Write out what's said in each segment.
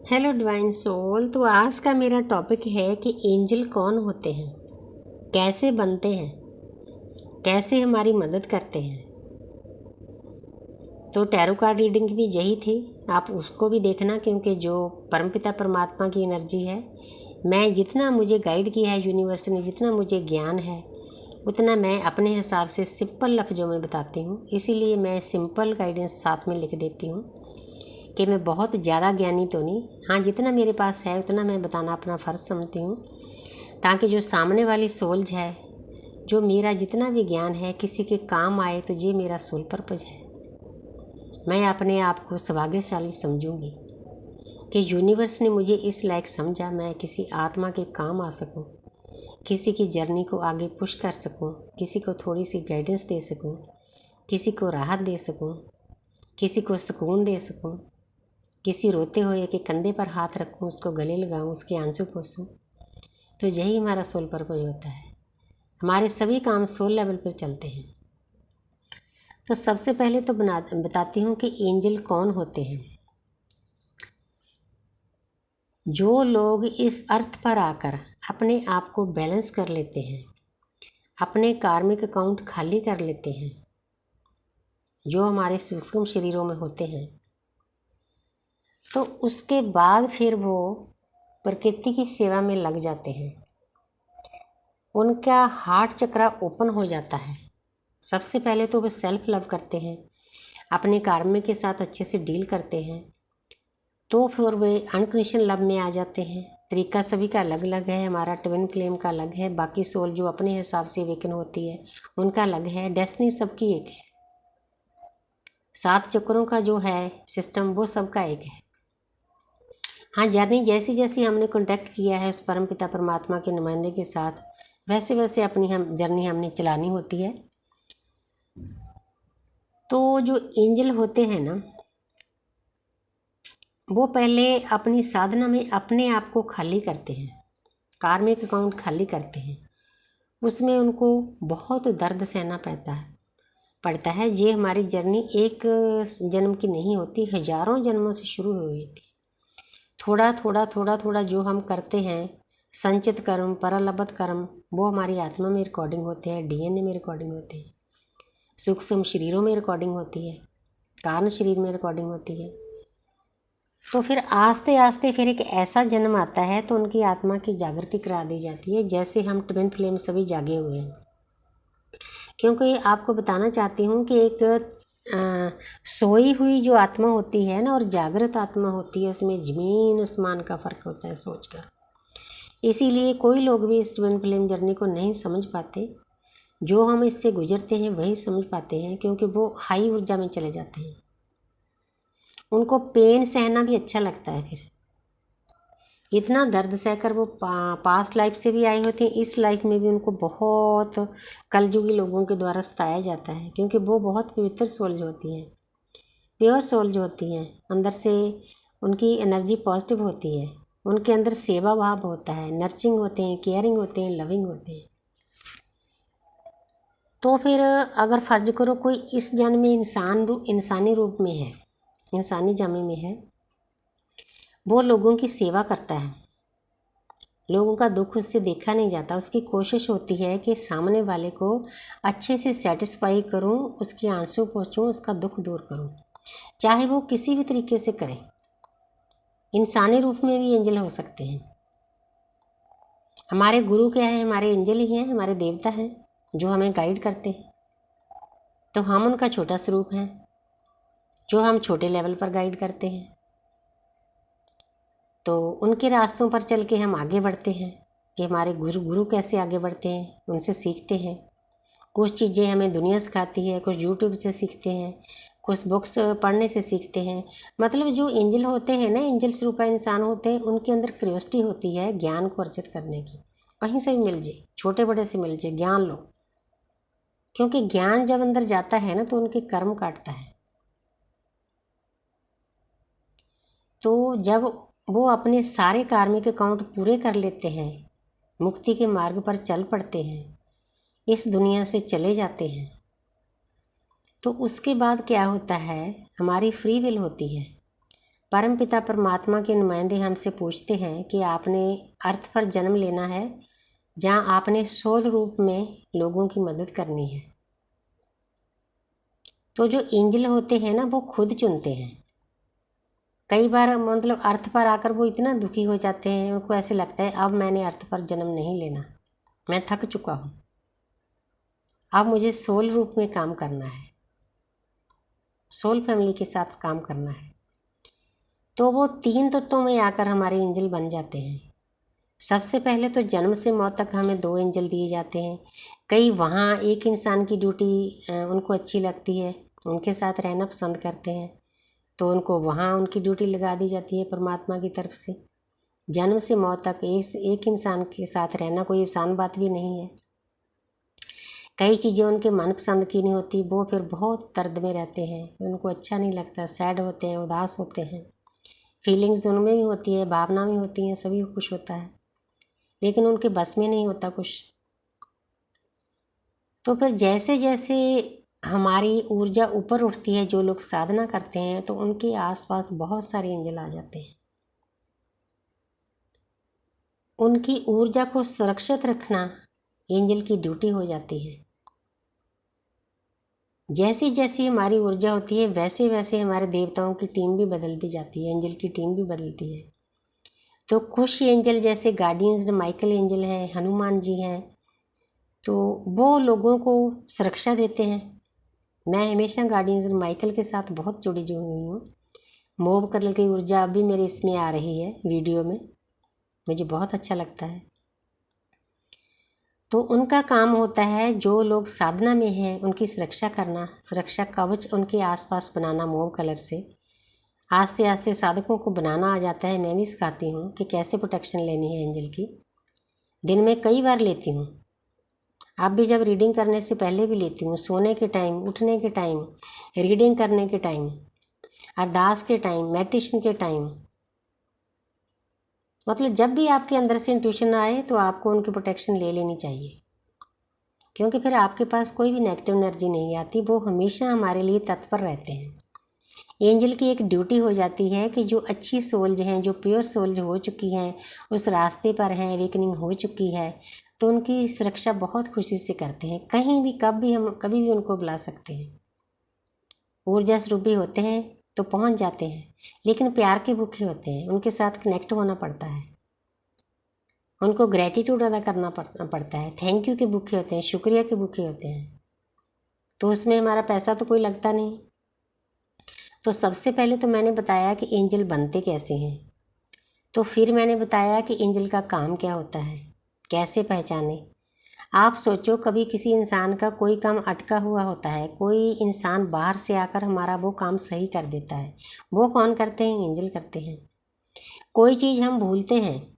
Hello divine soul. तो आज का मेरा टॉपिक है कि एंजल कौन होते हैं, कैसे बनते हैं, कैसे हमारी मदद करते हैं। तो टैरो कार्ड रीडिंग भी यही थी, आप उसको भी देखना, क्योंकि जो परमपिता परमात्मा की एनर्जी है, मैं जितना मुझे गाइड किया है यूनिवर्स ने, जितना मुझे ज्ञान है उतना मैं अपने हिसाब से सिंपल लफ्ज़ों में बताती हूँ। इसीलिए मैं सिंपल गाइडेंस साथ में लिख देती हूँ कि मैं बहुत ज़्यादा ज्ञानी तो नहीं, हाँ जितना मेरे पास है उतना मैं बताना अपना फ़र्ज़ समझती हूँ, ताकि जो सामने वाली सोल्स है, जो मेरा जितना भी ज्ञान है किसी के काम आए, तो ये मेरा सोल पर्पज है। मैं अपने आप को सौभाग्यशाली समझूंगी कि यूनिवर्स ने मुझे इस लायक समझा, मैं किसी आत्मा के काम आ सकूं, किसी की जर्नी को आगे पुश कर सकूं, किसी को थोड़ी सी गाइडेंस दे सकूं, किसी को राहत दे सकूं, किसी को सुकून दे सकूं, किसी रोते हुए के कंधे पर हाथ रखूं, उसको गले लगाऊं, उसके आंसू पोंछूं। तो यही हमारा सोल पर्पज होता है। हमारे सभी काम सोल लेवल पर चलते हैं। तो सबसे पहले तो बताती हूँ कि एंजल कौन होते हैं। जो लोग इस अर्थ पर आकर अपने आप को बैलेंस कर लेते हैं, अपने कार्मिक अकाउंट खाली कर लेते हैं, जो हमारे सूक्ष्म शरीरों में होते हैं, तो उसके बाद फिर वो प्रकृति की सेवा में लग जाते हैं। उनका हार्ट चक्रा ओपन हो जाता है। सबसे पहले तो वे सेल्फ लव करते हैं, अपने कार्य के साथ अच्छे से डील करते हैं, तो फिर वे अनकंडीशनल लव में आ जाते हैं। तरीका सभी का अलग अलग है, हमारा ट्विन फ्लेम का अलग है, बाकी सोल जो अपने हिसाब से वेकन होती है उनका अलग है, डेस्टिनी सबकी एक है। 7 चक्रों का जो है सिस्टम वो सबका एक है। हाँ, जर्नी जैसी जैसी हमने कॉन्टैक्ट किया है उस परमपिता परमात्मा के नुमाइंदे के साथ, वैसे वैसे अपनी जर्नी हमने चलानी होती है। तो जो एंजल होते हैं ना, वो पहले अपनी साधना में अपने आप को खाली करते हैं, कार्मिक अकाउंट खाली करते हैं। उसमें उनको बहुत दर्द सहना पड़ता है। ये हमारी जर्नी एक जन्म की नहीं होती, हजारों जन्मों से शुरू हुई थी। थोड़ा थोड़ा थोड़ा थोड़ा जो हम करते हैं, संचित कर्म, परलब्ध कर्म, वो हमारी आत्मा में रिकॉर्डिंग होते हैं, डीएनए में रिकॉर्डिंग होते हैं, सूक्ष्म शरीरों में रिकॉर्डिंग होती है, कारण शरीर में रिकॉर्डिंग होती है। तो फिर आस्ते आस्ते फिर एक ऐसा जन्म आता है तो उनकी आत्मा की जागृति करा दी जाती है, जैसे हम ट्विन फ्लेम सभी जागे हुए हैं। क्योंकि आपको बताना चाहती हूँ कि एक सोई हुई जो आत्मा होती है ना और जागृत आत्मा होती है, उसमें ज़मीन आसमान का फ़र्क होता है सोच का। इसीलिए कोई लोग भी इस ट्विन फ्लेम जर्नी को नहीं समझ पाते। जो हम इससे गुजरते हैं वही समझ पाते हैं, क्योंकि वो हाई ऊर्जा में चले जाते हैं। उनको पेन सहना भी अच्छा लगता है। फिर इतना दर्द सहकर वो पास्ट लाइफ से भी आई होती हैं, इस लाइफ में भी उनको बहुत कलयुगी लोगों के द्वारा सताया जाता है, क्योंकि वो बहुत पवित्र सोल जो होती हैं, प्योर सोल जो होती हैं, अंदर से उनकी एनर्जी पॉजिटिव होती है, उनके अंदर सेवा भाव होता है, नर्चिंग होते हैं, केयरिंग होते हैं, लविंग होते हैं। तो फिर अगर फर्ज करो कोई इस जन्म में इंसानी रूप में है, इंसानी जामे में है, वो लोगों की सेवा करता है, लोगों का दुख उससे देखा नहीं जाता। उसकी कोशिश होती है कि सामने वाले को अच्छे से सेटिस्फाई करूं, उसके आंसू पोंछूं, उसका दुख दूर करूं, चाहे वो किसी भी तरीके से करें। इंसानी रूप में भी एंजल हो सकते हैं। हमारे गुरु क्या है? हमारे एंजल ही हैं, हमारे देवता हैं जो हमें गाइड करते हैं। तो हम उनका छोटा स्वरूप हैं जो हम छोटे लेवल पर गाइड करते हैं। तो उनके रास्तों पर चल के हम आगे बढ़ते हैं कि हमारे गुरु कैसे आगे बढ़ते हैं, उनसे सीखते हैं। कुछ चीज़ें हमें दुनिया सिखाती है, कुछ यूट्यूब से सीखते हैं, कुछ बुक्स पढ़ने से सीखते हैं। मतलब जो एंजल होते हैं ना, एंजल स्वरूप इंसान होते हैं, उनके अंदर क्यूरियोसिटी होती है ज्ञान को अर्जित करने की। कहीं से भी मिल जाए, छोटे बड़े से मिल जाए, ज्ञान लो। क्योंकि ज्ञान जब अंदर जाता है ना तो उनके कर्म काटता है। तो जब वो अपने सारे कार्मिक अकाउंट पूरे कर लेते हैं, मुक्ति के मार्ग पर चल पड़ते हैं, इस दुनिया से चले जाते हैं, तो उसके बाद क्या होता है, हमारी फ्री विल होती है। परमपिता परमात्मा के नुमाइंदे हमसे पूछते हैं कि आपने अर्थ पर जन्म लेना है जहाँ आपने सोल रूप में लोगों की मदद करनी है। तो जो एंजल होते हैं ना वो खुद चुनते हैं। कई बार मतलब अर्थ पर आकर वो इतना दुखी हो जाते हैं, उनको ऐसे लगता है अब मैंने अर्थ पर जन्म नहीं लेना, मैं थक चुका हूँ, अब मुझे सोल रूप में काम करना है, सोल फैमिली के साथ काम करना है। तो वो 3 तत्वों में आकर हमारे एंजल बन जाते हैं। सबसे पहले तो जन्म से मौत तक हमें 2 एंजल दिए जाते हैं। कई वहाँ एक इंसान की ड्यूटी उनको अच्छी लगती है, उनके साथ रहना पसंद करते हैं, तो उनको वहाँ उनकी ड्यूटी लगा दी जाती है परमात्मा की तरफ से। जन्म से मौत तक एक इंसान के साथ रहना कोई आसान बात भी नहीं है। कई चीज़ें उनके मनपसंद की नहीं होती, वो फिर बहुत दर्द में रहते हैं, उनको अच्छा नहीं लगता, सैड होते हैं, उदास होते हैं। फीलिंग्स उनमें भी होती है, भावना भी होती हैं, सभी कुछ होता है, लेकिन उनके बस में नहीं होता कुछ। तो फिर जैसे जैसे हमारी ऊर्जा ऊपर उठती है, जो लोग साधना करते हैं, तो उनके आसपास बहुत सारे एंजल आ जाते हैं। उनकी ऊर्जा को सुरक्षित रखना एंजल की ड्यूटी हो जाती है। जैसी जैसी हमारी ऊर्जा होती है वैसे वैसे हमारे देवताओं की टीम भी बदलती जाती है, एंजल की टीम भी बदलती है। तो कुछ एंजल जैसे गार्डियंस माइकल एंजल हैं, हनुमान जी हैं, तो वो लोगों को सुरक्षा देते हैं। मैं हमेशा गार्डियंस माइकल के साथ बहुत जुड़ी हुई हूँ। मोव कलर की ऊर्जा अभी मेरे इसमें आ रही है वीडियो में, मुझे बहुत अच्छा लगता है। तो उनका काम होता है जो लोग साधना में हैं उनकी सुरक्षा करना, सुरक्षा कवच उनके आसपास बनाना मोव कलर से। आस्ते आस्ते साधकों को बनाना आ जाता है। मैं भी सिखाती हूँ कि कैसे प्रोटेक्शन लेनी है एंजल की। दिन में कई बार लेती हूँ, आप भी जब रीडिंग करने से पहले भी लेती हूँ, सोने के टाइम, उठने के टाइम, रीडिंग करने के टाइम, अरदास के टाइम, मेडिटेशन के टाइम। मतलब जब भी आपके अंदर से इंट्यूशन आए तो आपको उनकी प्रोटेक्शन ले लेनी चाहिए, क्योंकि फिर आपके पास कोई भी नेगेटिव एनर्जी नहीं आती, वो हमेशा हमारे लिए तत्पर रहते हैं। एंजल की एक ड्यूटी हो जाती है कि जो अच्छी सोल हैं, जो प्योर सोल हो चुकी हैं, उस रास्ते पर हैं, अवेकनिंग हो चुकी है, तो उनकी सुरक्षा बहुत खुशी से करते हैं। कहीं भी कभी भी उनको बुला सकते हैं। ऊर्जा स्वरूपी होते हैं तो पहुंच जाते हैं, लेकिन प्यार के भूखे होते हैं, उनके साथ कनेक्ट होना पड़ता है, उनको ग्रेटिट्यूड अदा करना पड़ता है, थैंक यू के भूखे होते हैं, शुक्रिया के भूखे होते हैं। तो उसमें हमारा पैसा तो कोई लगता नहीं। तो सबसे पहले तो मैंने बताया कि एंजल बनते कैसे हैं, तो फिर मैंने बताया कि एंजल का काम क्या होता है, कैसे पहचाने। आप सोचो, कभी किसी इंसान का कोई काम अटका हुआ होता है, कोई इंसान बाहर से आकर हमारा वो काम सही कर देता है, वो कौन करते हैं? एंजल करते हैं। कोई चीज़ हम भूलते हैं,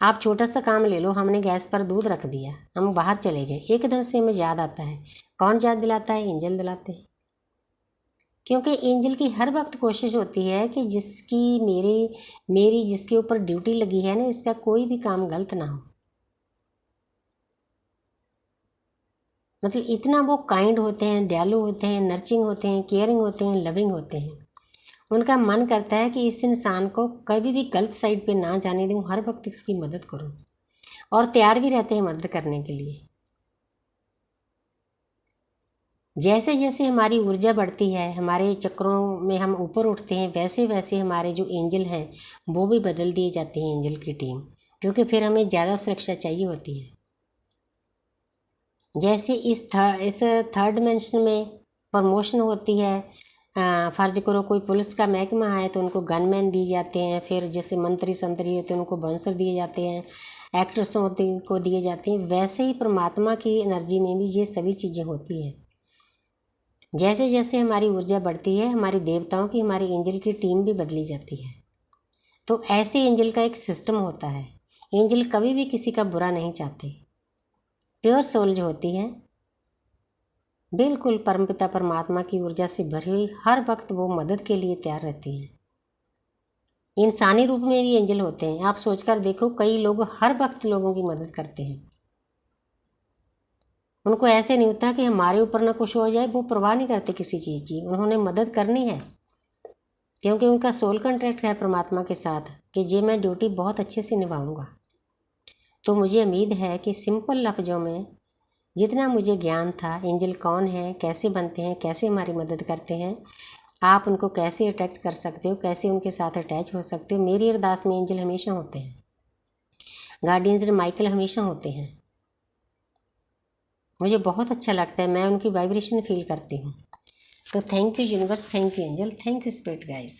आप छोटा सा काम ले लो, हमने गैस पर दूध रख दिया, हम बाहर चले गए, एकदम से हमें याद आता है, कौन याद दिलाता है? एंजल दिलाते हैं। क्योंकि एंजल की हर वक्त कोशिश होती है कि जिसकी मेरी जिसके ऊपर ड्यूटी लगी है ना, इसका कोई भी काम गलत ना हो। मतलब इतना वो काइंड होते हैं, दयालु होते हैं, नर्चिंग होते हैं, केयरिंग होते हैं, लविंग होते हैं। उनका मन करता है कि इस इंसान को कभी भी गलत साइड पे ना जाने दूँ, हर वक्त इसकी मदद करूँ, और तैयार भी रहते हैं मदद करने के लिए। जैसे जैसे हमारी ऊर्जा बढ़ती है, हमारे चक्रों में हम ऊपर उठते हैं, वैसे वैसे हमारे जो एंजल हैं वो भी बदल दिए जाते हैं, एंजल की टीम, क्योंकि फिर हमें ज़्यादा सुरक्षा चाहिए होती है। जैसे इस थर्ड डिमेंशन में प्रमोशन होती है, फर्ज करो कोई पुलिस का महकमा है तो उनको गनमैन दिए जाते हैं, फिर जैसे मंत्री संतरी होते हैं उनको बाउंसर दिए जाते हैं, एक्टर्स होते को दिए जाते हैं, वैसे ही परमात्मा की एनर्जी में भी ये सभी चीज़ें होती हैं। जैसे जैसे हमारी ऊर्जा बढ़ती है, हमारी देवताओं की, हमारी एंजल की टीम भी बदली जाती है। तो ऐसे एंजल का एक सिस्टम होता है। एंजल कभी भी किसी का बुरा नहीं चाहते। प्योर सोल जो होती है, बिल्कुल परमपिता परमात्मा की ऊर्जा से भरी हुई, हर वक्त वो मदद के लिए तैयार रहती हैं। इंसानी रूप में भी एंजल होते हैं। आप सोचकर देखो, कई लोग हर वक्त लोगों की मदद करते हैं। उनको ऐसे नहीं होता कि हमारे ऊपर ना कुछ हो जाए, वो परवाह नहीं करते किसी चीज़ की, उन्होंने मदद करनी है। क्योंकि उनका सोल कॉन्ट्रैक्ट है परमात्मा के साथ कि ये मैं ड्यूटी बहुत अच्छे से निभाऊंगा। तो मुझे उम्मीद है कि सिंपल लफ्ज़ों में जितना मुझे ज्ञान था, एंजल कौन है, कैसे बनते हैं, कैसे हमारी मदद करते हैं, आप उनको कैसे अट्रैक्ट कर सकते हो, कैसे उनके साथ अटैच हो सकते हो। मेरी अरदास में एंजल हमेशा होते हैं, गार्डियन एंजल माइकल हमेशा होते हैं। मुझे बहुत अच्छा लगता है, मैं उनकी वाइब्रेशन फील करती हूँ। तो thank you universe, thank you angel, thank you spirit guys.